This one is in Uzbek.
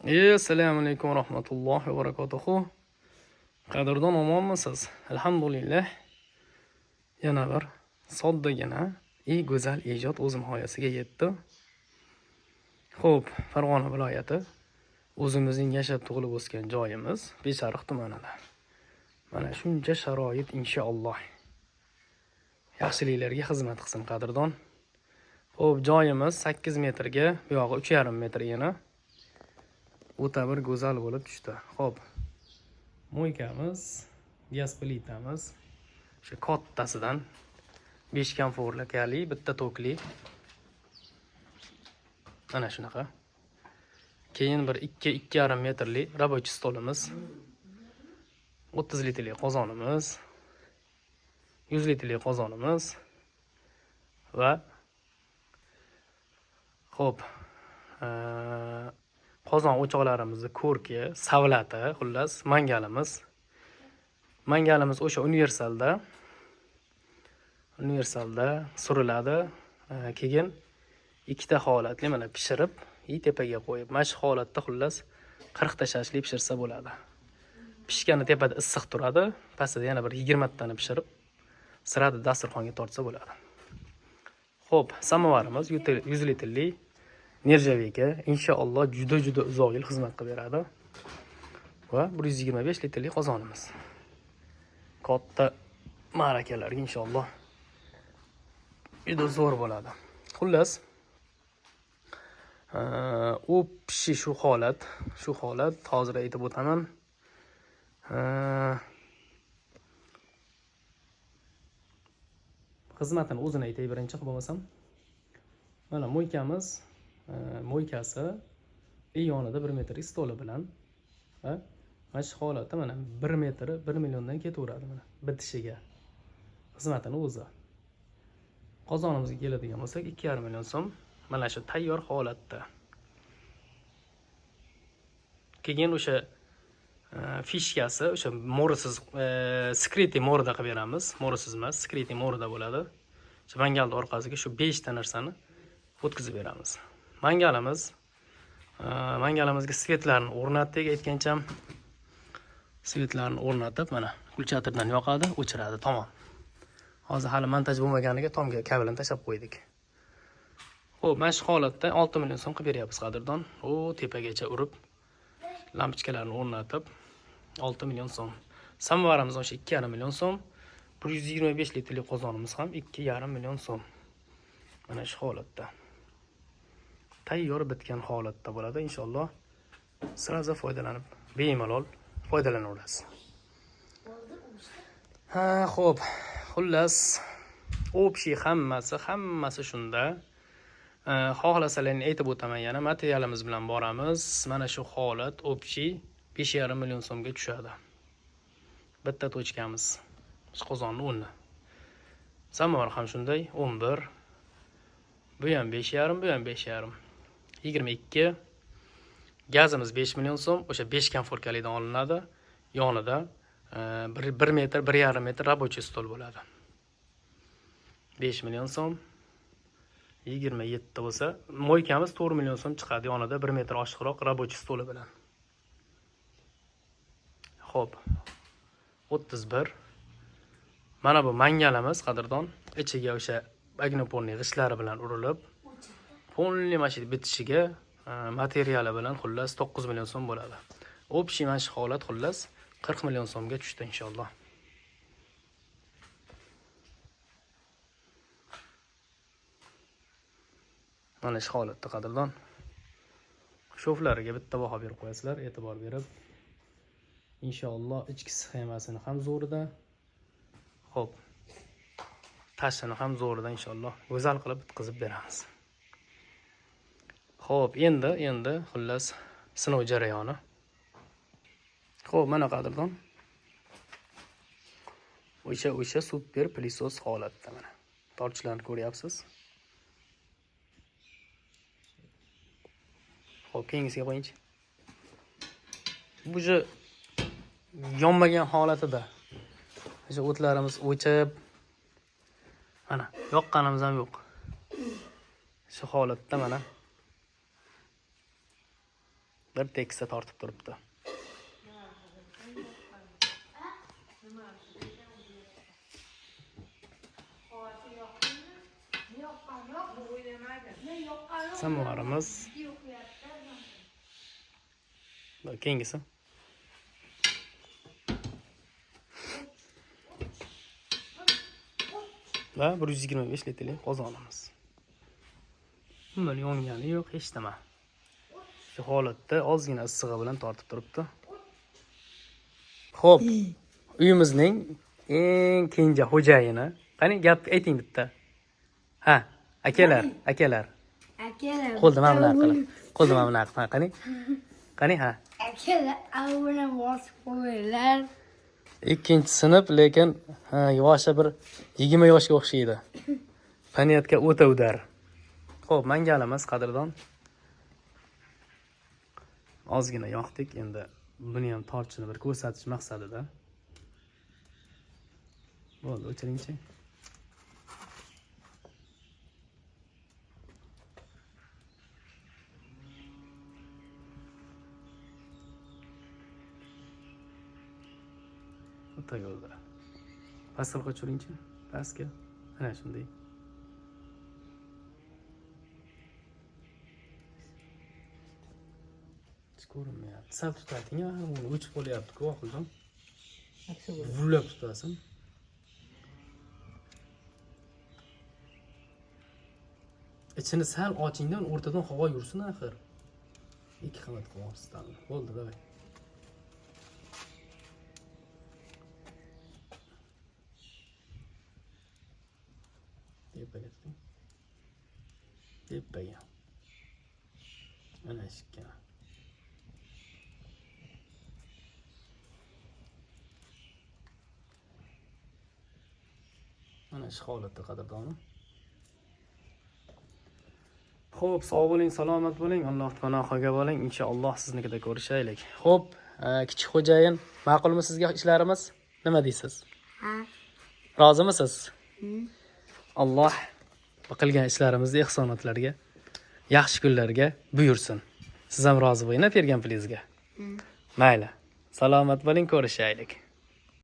Assalomu alaykum va rahmatullohi va barakatuhu. Qadrdon omonmisiz? Alhamdulillah. Yana bir soddagina go'zal ijod o'z nihoyasiga yetdi. Xo'p, Farg'ona viloyati o'zimizning yashab tug'ilib o'sgan joyimiz Beshariq tumanida. Mana shuncha sharoit inshaalloh yaxshiliklarga xizmat qilsin qadrdon. Xo'p, joyimiz 8 metrga, bu yog'i 3,5 metr yana. O'ta bir go'zal bo'lib tushdi. Xo'p. Mo'ykamiz, gaz plitamiz o'sha kattasidan 5 komfortli, bitta tokli. Mana shunaqa. Keyin bir 2,5 metrli рабочий stolimiz. 30 litrli qozonimiz, 100 litrli qozonimiz va xo'p, qozon o'choqlarimizni ko'rki, savlati, xullas, mangalimiz. Mangalimiz o'sha universalda suriladi. Keyin ikkita holatli mana pishirib, tepaga qo'yib, mana shu holatda xullas 40 ta shashlik pishirsa bo'ladi. Pishgani tepada issiq turadi, pastida yana bir 20 tani pishirib, sirada dasturxonga tortsa bo'ladi. Xo'p, samovarimiz 100 litrli Nerjavika inshaalloh juda uzoq yil xizmat qilib beradi. Va 125 litrli qozonimiz. Katta ma'rakalarga inshaalloh juda zo'r bo'ladi. Xullas, u pishi shu holat hozir aytib o'taman. Xizmatini o'zini aytay birinchi bo'lmasam. Mana mo'ykamiz, mo'ykasi yonida 1 metr stoli bilan va mana shu holatda mana 1 metri 1 milliondan ketaveradi mana bitishiga. Xizmatini o'zi. Qozonimizga keladigan bo'lsak 2,5 million so'm mana shu tayyor holatda. Keyin o'sha fishkasi, o'sha mo'risiz, security mo'rida qilib beramiz. Mo'risiz emas, security mo'rida bo'ladi. Shu mangalning orqasiga shu 5 ta narsani o'tkazib beramiz. Mangalimizga svetlarni o'rnatdik, aytgancham. Svetlarni o'rnatib, mana kulchatirdan yoqadi, o'chiradi, tamom. Hozir hali montaj bo'lmaganiga tomga kabelini tashlab qo'ydik. Xo'p, mana shu holatda 6 million so'm qilib beryapmiz qadrdon. O, tepagacha urib, lampochkalarni o'rnatib 6 million so'm. Samovarimiz o'sha 2,5 million so'm. 125 litrli qozonimiz ham 2,5 million so'm. Mana shu holatda. Tayyor bitgan holatda bo'ladi inshaalloh. Siraza foydalanib, bemalol foydalanaverasiz. Xo'p. Xullas, общий hammasi shunda. Xohlasalaring aytib o'taman yana, materialimiz bilan boramiz. Mana shu holat общий 5,5 million so'mga tushadi. Bitta tochkamiz. Shu qozonni o'rni. Samovar ham shunday 11. Bu ham 5,5, bu ham 5,5. 22. Gazimiz 5 million so'm, o'sha 5 komfortkalidan olinadi. Yonida 1 metr, 1,5 metr рабочий stol bo'ladi. 5 million so'm. 27 bo'lsa, mo'ykamiz 4 million so'm chiqadi, yonida 1 metr oshiqroq рабочий stoli bilan. Xo'p. 31. Mana bu mangalimiz qadrdon, ichiga o'sha agnoporniy g'ishlari bilan urilib, polni mashina bitishiga materiali bilan xullas 9 million so'm bo'ladi. Общий mana shu holat xullas 40 million so'mga tushdi inshaalloh. Mana shu holatda qadrdon. Shoflariga bitta baho berib qo'yasizlar, e'tibor berib. Inshaalloh ichki sxemasini ham zo'rida. Xo'p. Tashini ham zo'rida inshaalloh go'zal qilib bitkazib beramiz. Xo'p, endi xullas sinov jarayoni. Xo'p, mana qadrdon. O'sha super pilisos holatda mana. Torchlarni ko'ryapsiz. Xo'p, keyingisiga qo'yingchi. Bu yonmagan holatida. O'sha o'tlarimiz o'chib, mana yoqqanimiz ham yo'q. Shu holatda mana bir tekisda tortib turibdi. Samovarimiz. Keyingisi. Va 125 litrlik qozonimiz. Bundan yongani yo'q, hech nima. Shu holatda ozgina issig'i bilan tortib turibdi. Xo'p, uyimizning eng kenja xo'jayini. Qani gap ayting bitta. Ha, akalar. Akalar. Qo'lda mana bunaqa qilib. Qo'lda mana bunaqa qilib. Qani ha. Akalar avvalo bosib qo'yinglar. Ikkinchi sinf, lekin yoshi bir 20 yoshga o'xshaydi. Paniyatga o'ta udar. Xo'p, mangalimiz qadrdon. Ozgina yoqdik, endi buni ham torchini bir ko'rsatish maqsadida. Bo'ldi, o'chiringchi. O'ta yo'lda. Pastga qo'chiringchi. Pastga. Ana shunday. Ko'rinmayapti. Sal tutating, uni o'chib qolyapti-ku, oqiljon. Vullab tutasin. Ichini sal ochingdan o'rtadan havo yursin axir. 2 qavat qo'yasiz. Bo'ldi, davay. Tepaga tuting. Tepaga. Ana shikka. Mana shu holatda qadrdonim. Xo'p, sog' bo'ling, salomat bo'ling, Alloh panohiga bo'ling. Inshaalloh siznikida ko'rishaylik. Xo'p, kichik xo'jayin, ma'qulmi sizga ishlarimiz? Nima deysiz? Ha. Rozimisiz? Alloh qilgan ishlarimizni ehsonotlarga, yaxshi kunlarga buyursin. Siz ham rozi bo'ling bergan pulingizga. Mayli. Salomat bo'ling, ko'rishaylik.